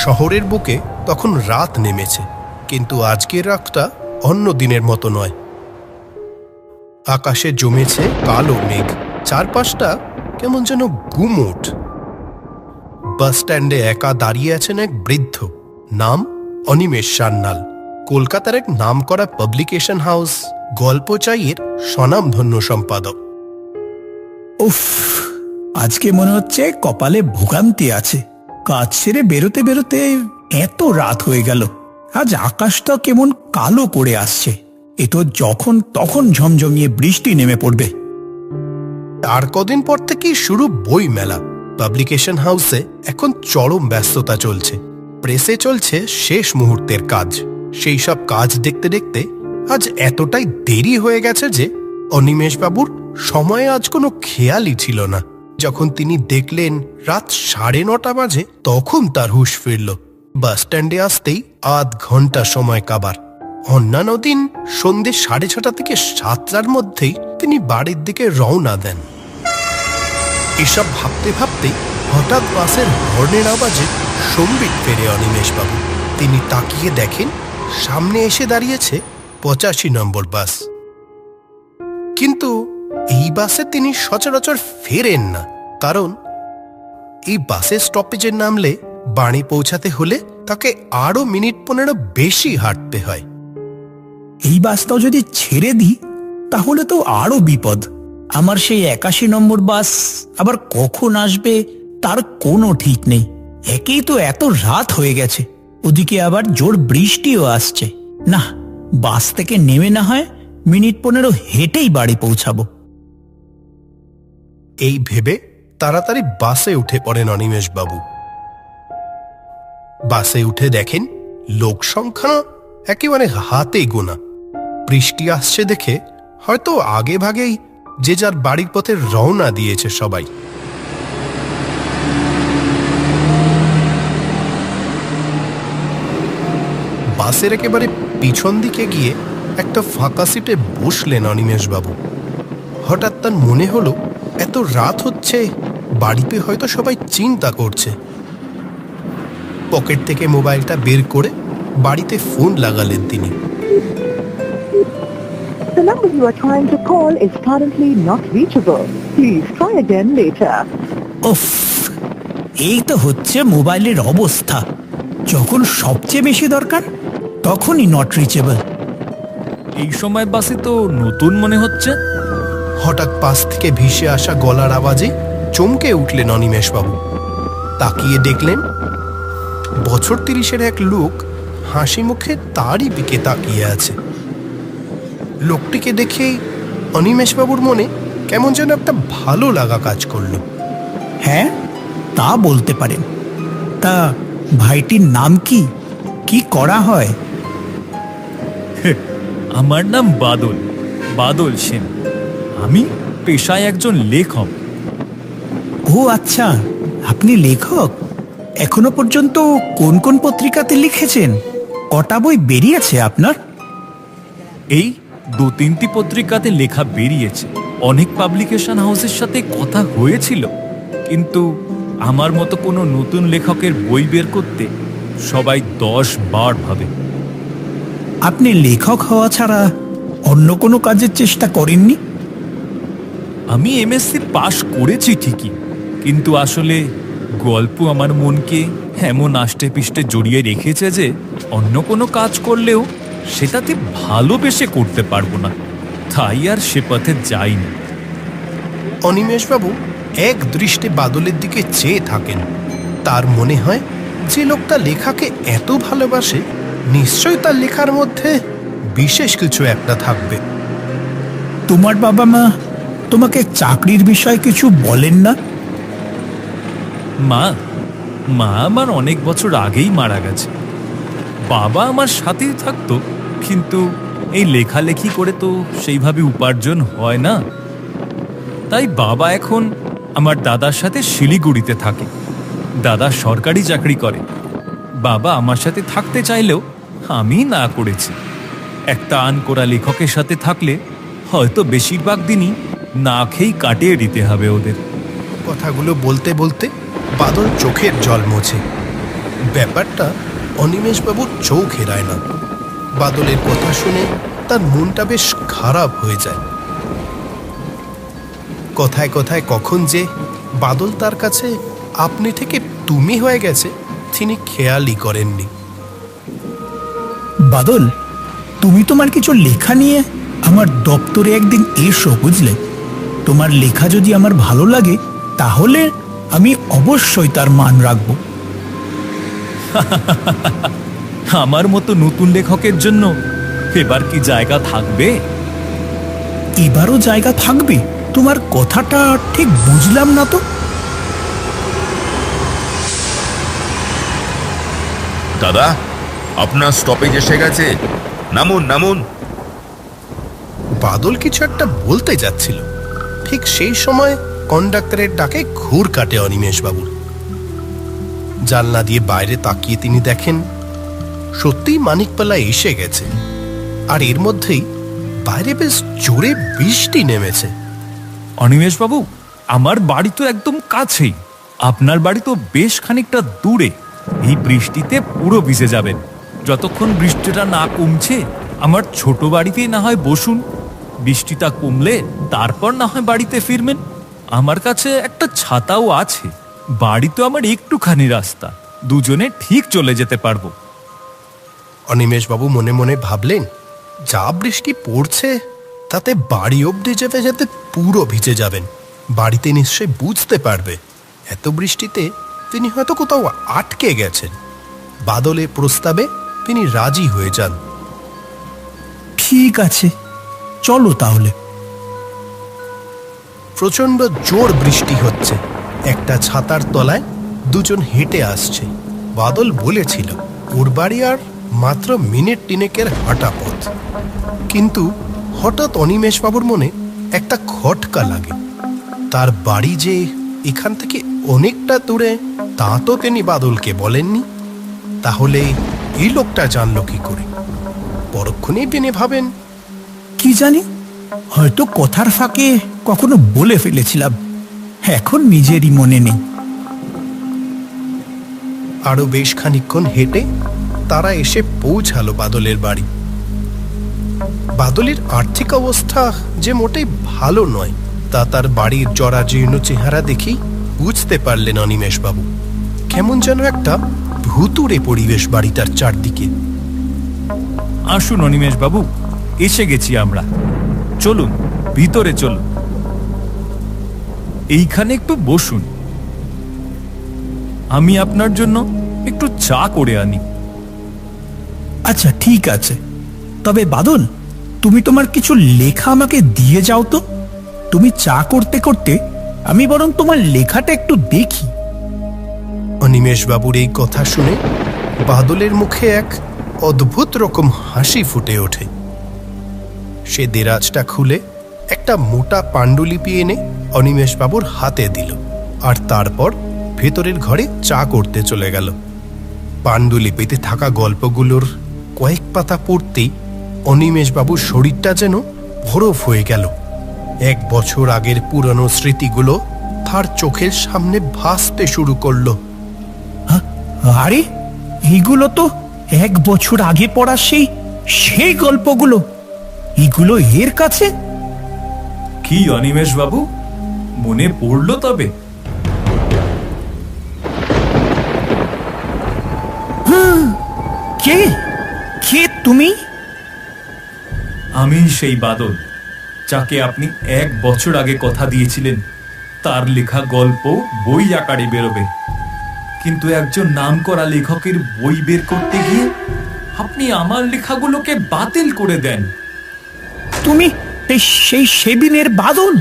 শহরের বুকে তখন রাত নেমেছে, কিন্তু আজকের রাতটা অন্য দিনের মতো নয়। আকাশে জমেছে কালো মেঘ, চারপাশটা কেমন যেন গুমোট। বাস স্ট্যান্ডে একা দাঁড়িয়ে আছেন এক বৃদ্ধ, নাম অনিমেষ সান্যাল। কলকাতার এক নামকরা পাবলিকেশন হাউস গল্পচাইয়ের স্বনামধন্য সম্পাদক। উফ, আজকে মনে হচ্ছে কপালে ভোগান্তি আছে। কাজ সেরে বেরোতে বেরোতে এত রাত হয়ে গেল। আজ আকাশটা কেমন কালো করে আসছে। এ তো যখন তখন ঝমঝমিয়ে বৃষ্টি নেমে পড়বে। আর কদিন পর থেকেই শুরু বই মেলা। পাবলিকেশন হাউসে এখন চরম ব্যস্ততা চলছে। প্রেসে চলছে শেষ মুহূর্তের কাজ। সেই সব কাজ দেখতে দেখতে আজ এতটাই দেরি হয়ে গেছে যে অনিমেষবাবুর সময়ে আজ কোনো খেয়ালই ছিল না। যখন তিনি দেখলেন রাত 9:30 বাজে, তখন তার হুঁশ ফিরল। বাস স্ট্যান্ডে আসতেই আধ ঘন্টা সময় কাবার। অন্যান্য দিন সন্ধ্যে 6:30 থেকে 7টার মধ্যেই তিনি বাড়ির দিকে রওনা দেন। এসব ভাবতে ভাবতে হঠাৎ বাসের হর্নের আওয়াজে সম্বিত ফেরে অনিমেষবাবু। তিনি তাকিয়ে দেখেন সামনে এসে দাঁড়িয়েছে 85 নম্বর বাস। কিন্তু এই বাসে তিনি সচরাচর ফেরেন না, কারণ এই বাসের স্টপেজে নামলে বাড়ি পৌঁছাতে হলে তাকে আরো মিনিট 15 বেশি হাঁটতে হয়। এই বাসটাও যদি ছেড়ে দিই তাহলে তো আরো বিপদ। আমার সেই 81 নম্বর বাস আবার কখন আসবে তার কোনো ঠিক নেই। একেই তো এত রাত হয়ে গেছে, ওদিকে আবার জোর বৃষ্টিও আসছে। না, বাস থেকে নেমে না হয় মিনিট 15 হেঁটেই বাড়ি পৌঁছাবো। এই ভেবে তাড়াতাড়ি বাসে উঠে পড়েন অনিমেষবাবু। বাসে উঠে দেখেন লোক সংখ্যা একেবারে হাতে গোনা। বৃষ্টি আসছে দেখে হয়তো আগে ভাগেই যে যার বাড়ির পথে রওনা দিয়েছে সবাই। বাসের একেবারে পিছন দিকে গিয়ে একটা ফাঁকা সিটে বসলেন অনিমেষবাবু। হঠাৎ তার মনে হলো এত রাত হচ্ছে, বাড়িতে হয়তো সবাই চিন্তা করছে। পকেট থেকে মোবাইলটা বের করে বাড়িতে ফোন লাগালেন তিনি। The number you are trying to call is currently not reachable. Please try again later. উফ, এই তো হচ্ছে মোবাইলের অবস্থা। যখন সবচেয়ে বেশি দরকার তখনই নট রিচেবল। এই সময় বাসে তো নতুন মনে হচ্ছে। হঠাৎ পাশ থেকে ভেসে আসা গলার আওয়াজে চমকে উঠলেন অনিমেষবাবু। তাকিয়ে দেখলেন বছর 30-এর এক লোক হাসি মুখে তারই দিকে তাকিয়ে আছে। লোকটিকে দেখেই অনিমেষবাবুর মনে কেমন যেন একটা ভালো লাগা কাজ করলো। হ্যাঁ, তা বলতে পারেন। তা ভাইটির নাম কি, কি করা হয়? আমার নাম বাদল, বাদল সেন। আমি পেশায় একজন লেখক। ও আচ্ছা, আপনি লেখক। এখনো পর্যন্ত কোন কোন পত্রিকাতে লিখেছেন? কটা বই বেরিয়েছে আপনার? এই 2-3টি পত্রিকাতে লেখা বেরিয়েছে। অনেক পাবলিকেশন হাউসের সাথে কথা হয়েছিল, কিন্তু আমার মতো কোনো নতুন লেখকের বই বের করতে সবাই 10 বার ভাবে। আপনি লেখক হওয়া ছাড়া অন্য কোনো কাজের চেষ্টা করেননি? আমি এমএসসি পাশ করেছি ঠিকই, কিন্তু আসলে গল্প আমার মনকে এমন আষ্টে পিষ্টে জড়িয়ে রেখেছে যে অন্য কোনো কাজ করলেও সেটাতে ভালোবেসে করতে পারবো না, তাই আর সে পথে যাইনি। অনিমেষবাবু এক দৃষ্টে বাদলের দিকে চেয়ে থাকেন। তার মনে হয় যে লোকটা লেখাকে এত ভালোবাসে, নিশ্চয়ই তার লেখার মধ্যে বিশেষ কিছু একটা থাকবে। তোমার বাবা মা তোমাকে চাকরির বিষয়ে কিছু বলেন না? মা আমার অনেক বছর আগেই মারা গেছে। বাবা আমার সাথেই থাকতো, কিন্তু এই লেখালেখি করে তো সেইভাবে উপার্জন হয় না। তাই বাবা এখন আমার দাদার সাথে শিলিগুড়িতে থাকে। দাদা সরকারি চাকরি করে। বাবা আমার সাথে থাকতে চাইলেও আমি না করেছি। একটা আনকোড়া লেখকের সাথে থাকলে হয়তো বেশিরভাগ দিনই না খেয়েই কাটিয়ে দিতে হবে ওদের। কথাগুলো বলতে বলতে বাদল চোখের জল মোছে। ব্যাপারটা অনিমেষবাবুর চোখ এড়ায় না। বাদলের কথা শুনে তার মনটা বেশ খারাপ হয়ে যায়। কথায় কথায় কখন যে বাদল তার কাছে আপনি থেকে তুমি হয়ে গেছে তিনি খেয়ালই করেননি। বাদল, তুমি তোমার কিছু লেখা নিয়ে আমার দপ্তরে একদিন এসো, বুঝলে? তোমার লেখা যদি আমার ভালো লাগে তাহলে আমি অবশ্যই তার মান রাখব। আমার মতো নতুন লেখকের জন্য এবার কি জায়গা থাকবে? এবারও জায়গা থাকবে? তোমার কথাটা ঠিক বুঝলাম না তো। দাদা, আপনার স্টপেজ এসে গেছে, নামুন নামুন। বাদল কিছু একটা বলতে যাচ্ছিল, ঠিক সেই সময় কন্ডাক্টরের ডাকে ঘুর কাটে অনিমেষবাবুর। জানলা দিয়ে বাইরে তাকিয়ে তিনি দেখেন সত্যিই মানিকপালা এসে গেছে, আর এর মধ্যেই বাইরে বেশ জোরে বৃষ্টি নেমেছে। অনিমেষবাবু, আমার বাড়ি তো একদম কাছেই, আপনার বাড়ি তো বেশ খানিকটা দূরে। এই বৃষ্টিতে পুরো ভিজে যাবেন। যতক্ষণ বৃষ্টিটা না কমছে আমার ছোট বাড়িতেই না হয় বসুন, বৃষ্টিটা কমলে তারপর না হয় বাড়িতে ফিরবেন। আমার কাছে একটা ছাতাও আছে, বাড়ি তো আমার একটুখানি রাস্তা, দুজনে ঠিক চলে যেতে পারবো। অনিমেষবাবু মনে মনে ভাবলেন, যা বৃষ্টি পড়ছে তাতে বাড়ি অবধি যেতে যেতে পুরো ভিজে যাবেন। বাড়িতে নিশ্চয়ই বুঝতে পারবে এত বৃষ্টিতে তিনি হয়তো কোথাও আটকে গেছেন। বাদলের প্রস্তাবে তিনি রাজি হয়ে যান। ঠিক আছে, চলো তাহলে। প্রচন্ড জোর বৃষ্টি হচ্ছে, একটা ছাতার তলায় দুজন হেঁটে আসছে। বাদল বলেছিল ওর বাড়ি আর মাত্র মিনিট তিনেকের হাঁটা পথ, কিন্তু হঠাৎ অনিমেষবাবুর মনে একটা খটকা লাগে। তার বাড়ি যে এখান থেকে অনেকটা দূরে তা তো তিনি বাদলকে বলেননি, তাহলে এই লোকটা জানলো কি করে? পরক্ষণেই তিনি ভাবেন, কি জানি, হয়তো কথার ফাঁকে কখনো বলে ফেলেছিলাম, এখন নিজেরই মনে নেই। আরো বেশ খানিকক্ষণ হেঁটে তারা এসে পৌঁছালো বাদলের বাড়ি। বাদলের আর্থিক অবস্থা যে মোটেই ভালো নয় তা তার বাড়ির জরাজীর্ণ চেহারা দেখেই বুঝতে পারলেন অনিমেষবাবু। কেমন যেন একটা ভুতুড়ে পরিবেশ বাড়িটার চারদিকে। আসুন অনিমেষবাবু, এসে গেছি আমরা, চলুন ভিতরে চলুন, এইখানে একটু বসুন, আমি আপনার জন্য একটু চা করে আনি। আচ্ছা ঠিক আছে, তবে বাদল, তুমি তোমার কিছু লেখা আমাকে দিয়ে যাও তো। তুমি চা করতে করতে আমি বরং তোমার লেখাটা একটু দেখি। অনিমেষবাবুর এই কথা শুনে বাদলের মুখে এক অদ্ভুত রকম হাসি ফুটে ওঠে। সে দেরাজটা খুলে একটা মোটা পাণ্ডুলিপি এনে অনিমেষবাবুর হাতে দিল, আর তারপর ভেতরের ঘরে চা করতে চলে গেল। পাণ্ডুলিপিতে থাকা গল্পগুলোর কয়েক পাতা পড়তেই অনিমেষবাবুর শরীরটা যেন বরফ হয়ে গেল। 1 বছর আগের পুরনো স্মৃতিগুলো তার চোখের সামনে ভাসতে শুরু করলো। আরে, এইগুলো তো 1 বছর আগে পড়া সেই গল্পগুলো, এগুলো এর কাছে। কি অনিমেষবাবু, মনে পড়লো তবে? কে কে তুমি? আমি সেই বাদল, যাকে আপনি 1 বছর আগে কথা দিয়েছিলেন তার লেখা গল্প বই আকারে বেরোবে, কিন্তু একজন নামকরা লেখকের বই বের করতে গিয়ে আপনি আমার লেখাগুলোকে বাতিল করে দেন। তুমি সেই সেদিনের বাদল?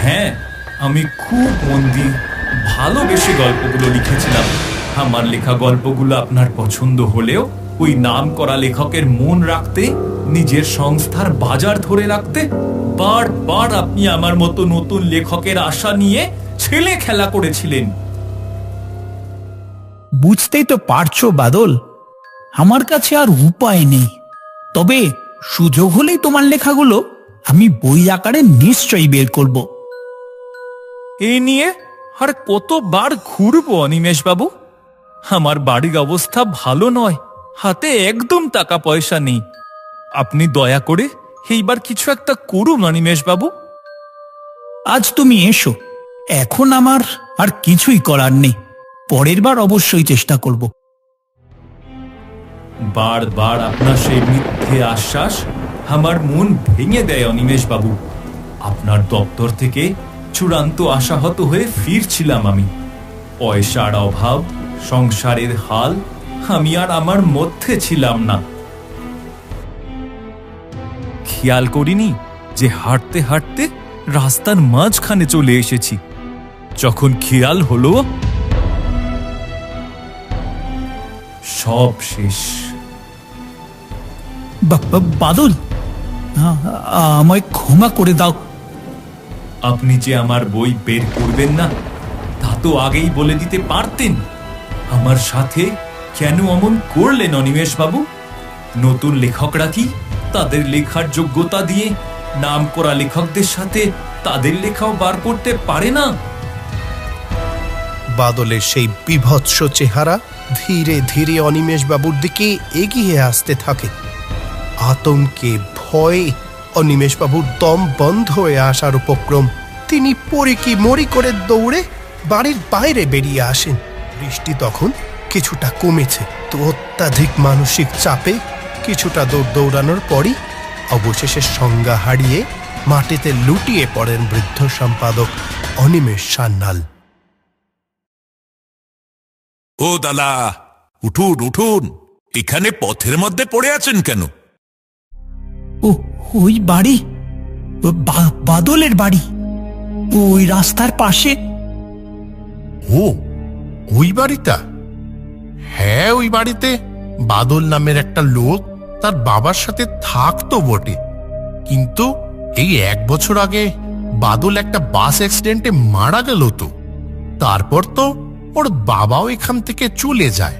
হ্যাঁ, আমি খুব মন দিয়ে ভালোবেসে গল্পগুলো লিখেছিলাম। আমার লেখা গল্পগুলো আপনার পছন্দ হলেও ওই নামকরা লেখকের মন রাখতে, নিজের সংস্থার বাজার ধরে রাখতে বারবার আপনি আমার মতো নতুন লেখকের আশা নিয়ে ছেলে খেলা করেছিলেন। বুঝতেই তো পারছো বাদল, আমার কাছে আর উপায় নেই। তবে সুযোগ হলেই তোমার লেখাগুলো আমি বই আকারে নিশ্চয়ই বের করব। এই নিয়ে আর কতবার ঘুরবো অনিমেষবাবু? আমার বাড়ির অবস্থা ভালো নয়, হাতে একদম টাকা পয়সা নেই। আপনি দয়া করে এইবার কিছু একটা করুন অনিমেষ বাবু। আজ তুমি এসো, এখন আমার আর কিছুই করার নেই। পরের বার অবশ্যই চেষ্টা করব। বারবার আপনার সেই মিথ্যে আশ্বাস আমার মন ভেঙে দেয় অনিমেষ বাবু। আপনার দপ্তর থেকে চূড়ান্ত আশাহত হয়ে ফিরছিলাম আমি। পয়সার অভাব, সংসারের হাল, আমি আর আমার মধ্যে ছিলাম না। খেয়াল করিনি যে হাঁটতে হাঁটতে রাস্তার মাঝখানে চলে এসেছি। যখন খেয়াল হলো, সব শেষ। বাদল, আমায় ক্ষমা করে দাও। আপনি যে আমার বই বের করবেন না তা তো আগেই বলে দিতে পারতেন। আমার সাথে কেন অমন করলেন অনিমেষ বাবু? নতুন লেখকরা কি তাদের লেখার যোগ্যতা দিয়ে নাম করা লেখকদের সাথে তাদের লেখাও বার করতে পারে না? বাদলের সেই বিভৎস চেহারা ধীরে ধীরে অনিমেষ বাবুর দিকে এগিয়ে আসতে থাকে। আতঙ্কে ভয়ে অনিমেষ বাবুর দম বন্ধ হয়ে আসার উপক্রম। তিনি পড়ি মরি করে দৌড়ে বাড়ির বাইরে বেরিয়ে আসেন। বৃষ্টি তখন কিছুটা কমেছে, তো অত্যাধিক মানসিক চাপে কিছুটা দৌড়ানোর পরই অবশেষে সংজ্ঞা হারিয়ে মাটিতে লুটিয়ে পড়েন বৃদ্ধ সম্পাদক অনিমেষ সান্যাল। ও দাদা, উঠুন উঠুন, এখানে পথের মধ্যে পড়ে আছেন কেন? ও, ওই বাড়ি, বাদলের বাড়ি, ওই রাস্তার পাশে। ও, ওই বাড়িটা? হ্যাঁ, ওই বাড়িতে বাদল নামের একটা লোক তার বাবার সাথে থাকতো বটে, কিন্তু এই 1 বছর আগে বাদল একটা বাস অ্যাক্সিডেন্টে মারা গেল। তো তারপর তো ওর বাবাও এখান থেকে চলে যায়।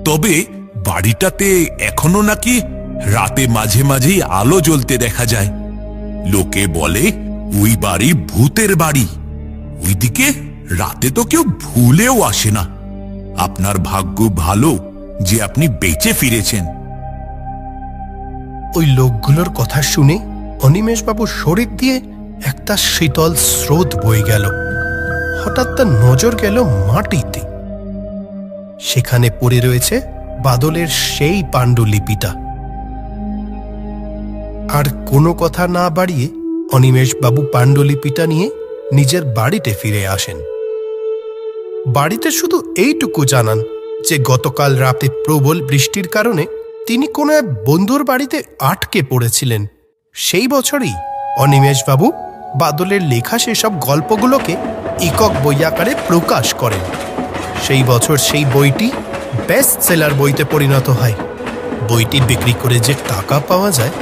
তবে বাড়িটাতে এখনো নাকি রাতে মাঝে মাঝেই আলো জ্বলতে দেখা যায়। লোকে বলে ওই বাড়ি ভূতের বাড়ি। ওইদিকে রাতে তো কেউ ভুলেও আসে না। আপনার ভাগ্য ভালো যে আপনি বেঁচে ফিরেছেন। ওই লোকগুলোর কথা শুনে অনিমেষ বাবুর শরীর দিয়ে একটা শীতল স্রোত বয়ে গেল। হঠাৎ তার নজর গেল মাটিতে। সেখানে পড়ে রয়েছে বাদলের সেই পাণ্ডুলিপিটা। আর কোনো কথা না বাড়িয়ে অনিমেষ বাবু পাণ্ডুলিপিটা নিয়ে নিজের বাড়িতে ফিরে আসেন। বাড়িতে শুধু এইটুকু জানান যে গতকাল রাতে প্রবল বৃষ্টির কারণে তিনি কোনো এক বন্ধুর বাড়িতে আটকে পড়েছিলেন। সেই বছরই অনিমেষ বাবু বাদলের লেখা সেসব গল্পগুলোকে একক বই আকারে প্রকাশ করেন। সেই বছর সেই বইটি বেস্ট সেলার বইতে পরিণত হয়। বইটি বিক্রি করে যে টাকা পাওয়া যায়,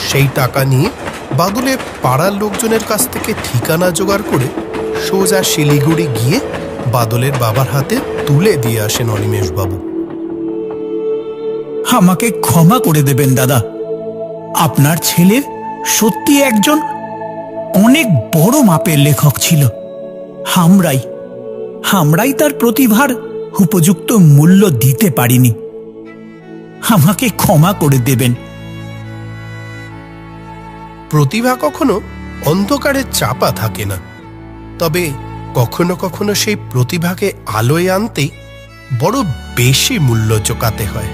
সেই টাকা নিয়ে বাদলের পাড়ার লোকজনের কাছ থেকে ঠিকানা জোগাড় করে সোজা শিলিগুড়ি গিয়ে বাদলের বাবার হাতে তুলে দিয়ে আসেন অনিমেষ বাবু। আমাকে ক্ষমা করে দেবেন দাদা। আপনার ছেলে সত্যি একজন অনেক বড় মাপের লেখক ছিল। আমরাই তার প্রতিভার উপযুক্ত মূল্য দিতে পারিনি। আমাকে ক্ষমা করে দেবেন। প্রতিভা কখনো অন্ধকারে চাপা থাকে না, তবে কখনো কখনো সেই প্রতিভাকে আলোয় আনতে বড় বেশি মূল্য চোকাতে হয়।